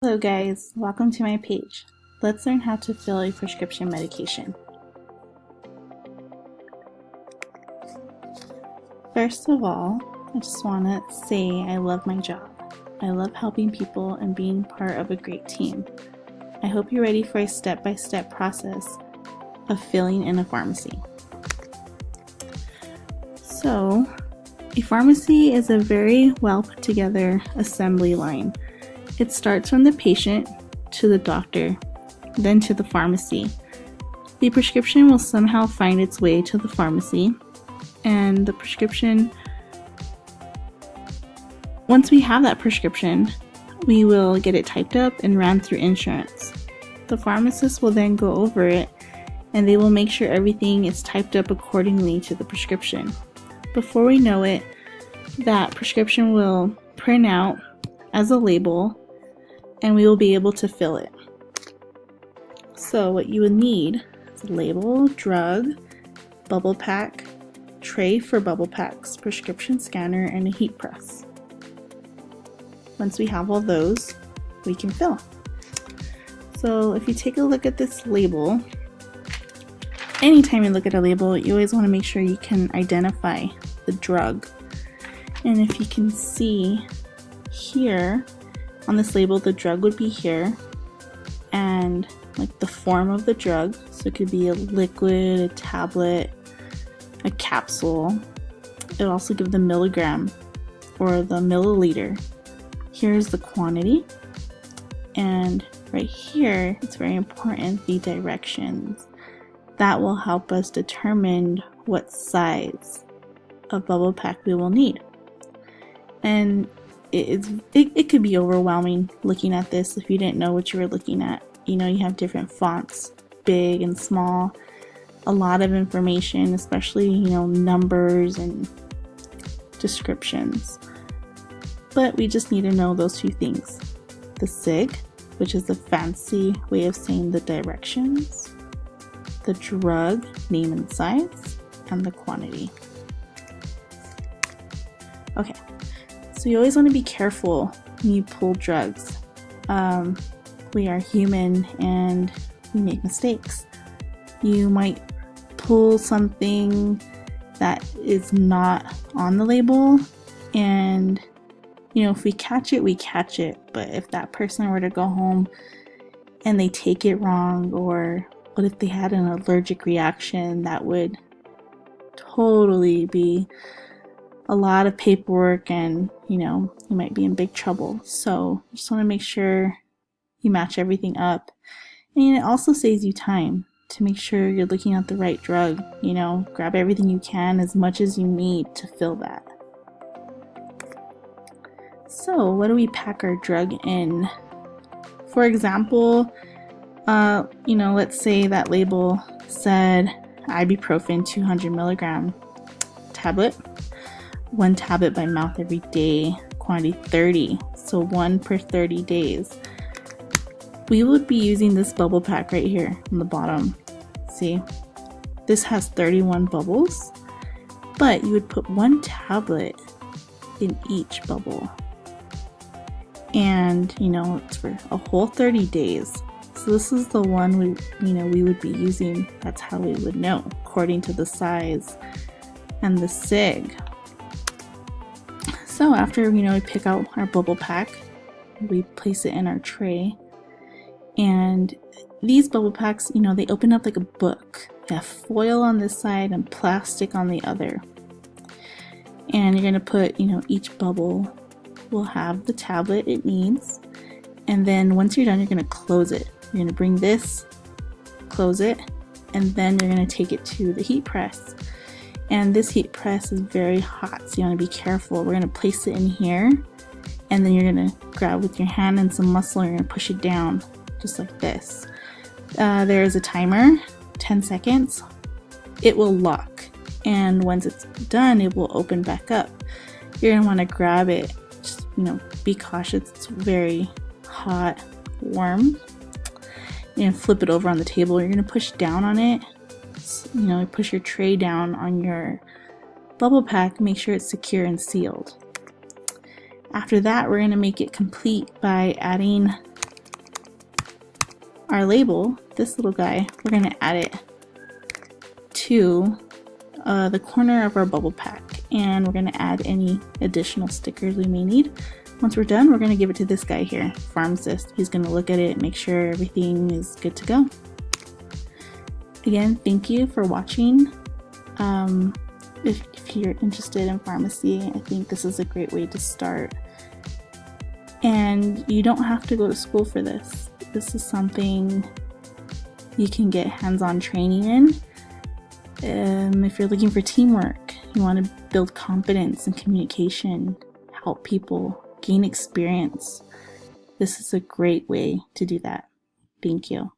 Hello guys, welcome to my page. Let's learn how to fill a prescription medication. First of all, I just want to say I love my job. I love helping people and being part of a great team. I hope you're ready for a step-by-step process of filling in a pharmacy. So, a pharmacy is a very well put together assembly line. It starts from the patient to the doctor, then to the pharmacy. The prescription will somehow find its way to the pharmacy, and the prescription, once we have that prescription, we will get it typed up and ran through insurance. The pharmacist will then go over it, and they will make sure everything is typed up accordingly to the prescription. Before we know it, that prescription will print out as a label, and we will be able to fill it. So what you would need is a label, drug, bubble pack, tray for bubble packs, prescription scanner, and a heat press. Once we have all those, we can fill. So if you take a look at this label, anytime you look at a label, you always want to make sure you can identify the drug. And if you can see here, on this label, the drug would be here, and like the form of the drug, so it could be a liquid, a tablet, a capsule. It'll also give the milligram or the milliliter. Here's the quantity, and right here, it's very important, the directions. That will help us determine what size of bubble pack we will need. And it could be overwhelming looking at this if you didn't know what you were looking at. You know, you have different fonts, big and small, a lot of information, especially, numbers and descriptions. But we just need to know those two things. The SIG, which is the fancy way of saying the directions, the drug, name and size, and the quantity. Okay. So you always want to be careful when you pull drugs. We are human and we make mistakes. You might pull something that is not on the label, and if we catch it, we catch it. But if that person were to go home and they take it wrong, or what if they had an allergic reaction, that would totally be a lot of paperwork, and you might be in big trouble. So you just want to make sure you match everything up, and it also saves you time to make sure you're looking at the right drug. Grab everything you can, as much as you need to fill that. So what do we pack our drug in? For example, let's say that label said ibuprofen 200 milligram tablet. 1 tablet by mouth every day, quantity 30, so 1 per 30 days. We would be using this bubble pack right here on the bottom. See, this has 31 bubbles, but you would put 1 tablet in each bubble. And it's for a whole 30 days. So this is the one we would be using. That's how we would know, according to the size and the SIG. So after we pick out our bubble pack, we place it in our tray, and these bubble packs, they open up like a book. They have foil on this side and plastic on the other, and you're gonna put, each bubble will have the tablet it needs, and then once you're done, you're gonna close it. You're gonna bring this, close it, and then you're gonna take it to the heat press. And this heat press is very hot, so you want to be careful. We're going to place it in here, and then you're going to grab with your hand and some muscle, and you're going to push it down, just like this. There is a timer, 10 seconds. It will lock, and once it's done, it will open back up. You're going to want to grab it. Just, be cautious. It's very hot, warm. You're going to flip it over on the table. You're going to push down on it. Push your tray down on your bubble pack, make sure it's secure and sealed. After that, we're going to make it complete by adding our label, this little guy, we're going to add it to the corner of our bubble pack, and we're going to add any additional stickers we may need. Once we're done, we're going to give it to this guy here, Pharmacist. He's going to look at it, make sure everything is good to go. Again, thank you for watching. If you're interested in pharmacy, I think this is a great way to start. And you don't have to go to school for this. This is something you can get hands-on training in. If you're looking for teamwork, you want to build confidence and communication, help people gain experience, this is a great way to do that. Thank you.